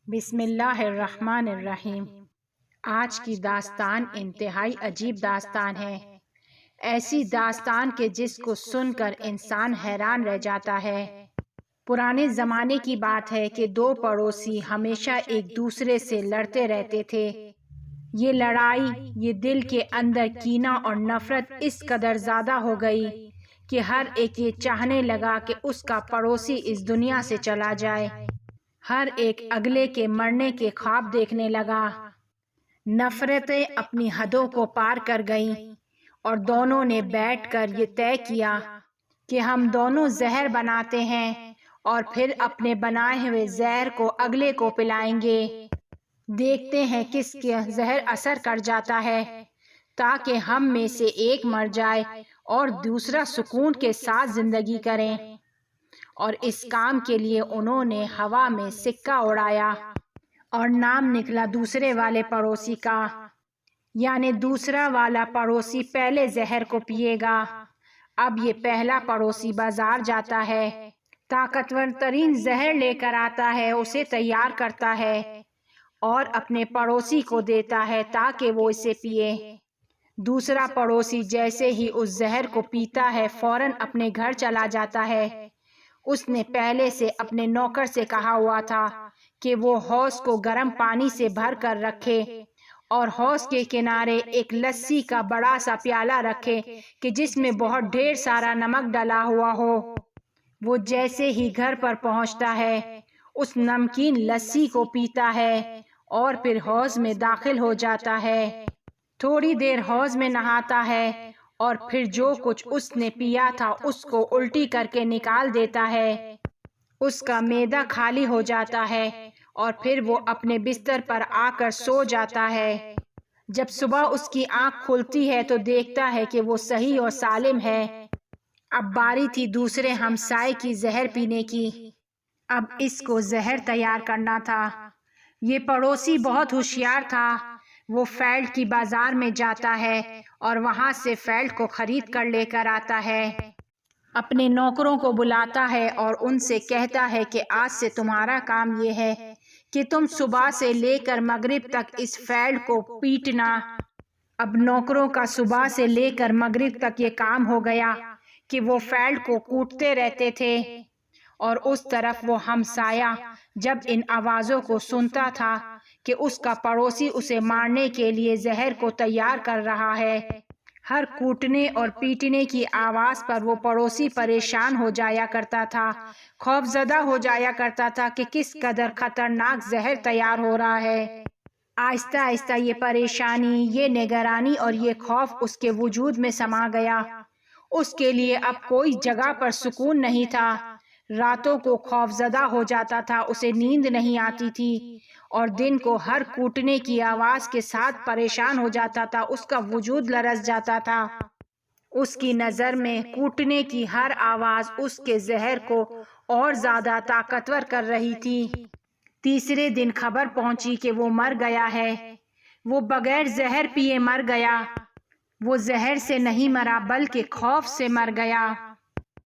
بسم اللہ الرحمن الرحیم۔ آج کی داستان انتہائی عجیب داستان ہے، ایسی داستان کہ جس کو سن کر انسان حیران رہ جاتا ہے۔ پرانے زمانے کی بات ہے کہ دو پڑوسی ہمیشہ ایک دوسرے سے لڑتے رہتے تھے۔ یہ لڑائی، یہ دل کے اندر کینہ اور نفرت اس قدر زیادہ ہو گئی کہ ہر ایک یہ چاہنے لگا کہ اس کا پڑوسی اس دنیا سے چلا جائے۔ ہر ایک اگلے کے مرنے کے خواب دیکھنے لگا۔ نفرتیں اپنی حدوں کو پار کر گئیں اور دونوں نے بیٹھ کر یہ طے کیا کہ ہم دونوں زہر بناتے ہیں اور پھر اپنے بنائے ہوئے زہر کو اگلے کو پلائیں گے۔ دیکھتے ہیں کس کا زہر اثر کر جاتا ہے، تاکہ ہم میں سے ایک مر جائے اور دوسرا سکون کے ساتھ زندگی کریں۔ اور اس کام کے لیے انہوں نے ہوا میں سکہ اڑایا اور نام نکلا دوسرے والے پڑوسی کا، یعنی دوسرا والا پڑوسی پہلے زہر کو پیے گا۔ اب یہ پہلا پڑوسی بازار جاتا ہے، طاقتور ترین زہر لے کر آتا ہے، اسے تیار کرتا ہے اور اپنے پڑوسی کو دیتا ہے تاکہ وہ اسے پیے۔ دوسرا پڑوسی جیسے ہی اس زہر کو پیتا ہے فوراً اپنے گھر چلا جاتا ہے۔ اس نے پہلے سے اپنے نوکر سے کہا ہوا تھا کہ وہ حوض کو گرم پانی سے بھر کر رکھے اور حوض کے کنارے ایک لسی کا بڑا سا پیالہ رکھے کہ جس میں بہت ڈھیر سارا نمک ڈلا ہوا ہو۔ وہ جیسے ہی گھر پر پہنچتا ہے اس نمکین لسی کو پیتا ہے اور پھر حوض میں داخل ہو جاتا ہے۔ تھوڑی دیر حوض میں نہاتا ہے اور پھر جو کچھ اس نے پیا تھا اس کو الٹی کر کے نکال دیتا ہے۔ اس کا معدہ خالی ہو جاتا ہے اور پھر وہ اپنے بستر پر آ کر سو جاتا ہے۔ جب صبح اس کی آنکھ کھلتی ہے تو دیکھتا ہے کہ وہ صحیح اور سالم ہے۔ اب باری تھی دوسرے ہمسائے کی زہر پینے کی۔ اب اس کو زہر تیار کرنا تھا۔ یہ پڑوسی بہت ہوشیار تھا۔ وہ فیلڈ کی بازار میں جاتا ہے اور وہاں سے فیلڈ کو خرید کر لے کر آتا ہے۔ اپنے نوکروں کو بلاتا ہے اور ان سے کہتا ہے کہ آج سے تمہارا کام یہ ہے کہ تم صبح سے لے کر مغرب تک اس فیلڈ کو پیٹنا۔ اب نوکروں کا صبح سے لے کر مغرب تک یہ کام ہو گیا کہ وہ فیلڈ کو کوٹتے رہتے تھے، اور اس طرف وہ ہمسایہ جب ان آوازوں کو سنتا تھا کہ اس کا پڑوسی اسے مارنے کے لیے زہر کو تیار کر رہا ہے، ہر کوٹنے اور پیٹنے کی آواز پر وہ پڑوسی پریشان ہو جایا کرتا تھا، خوف زدہ ہو جایا کرتا تھا کہ کس قدر خطرناک زہر تیار ہو رہا ہے۔ آہستہ آہستہ یہ پریشانی، یہ نگرانی اور یہ خوف اس کے وجود میں سما گیا۔ اس کے لیے اب کوئی جگہ پر سکون نہیں تھا۔ راتوں کو خوف زدہ ہو جاتا تھا، اسے نیند نہیں آتی تھی اور دن کو ہر کوٹنے کی آواز کے ساتھ پریشان ہو جاتا تھا، اس کا وجود لرز جاتا تھا۔ اس کی نظر میں کوٹنے کی ہر آواز اس کے زہر کو اور زیادہ طاقتور کر رہی تھی۔ تیسرے دن خبر پہنچی کہ وہ مر گیا ہے۔ وہ بغیر زہر پیے مر گیا۔ وہ زہر سے نہیں مرا بلکہ خوف سے مر گیا۔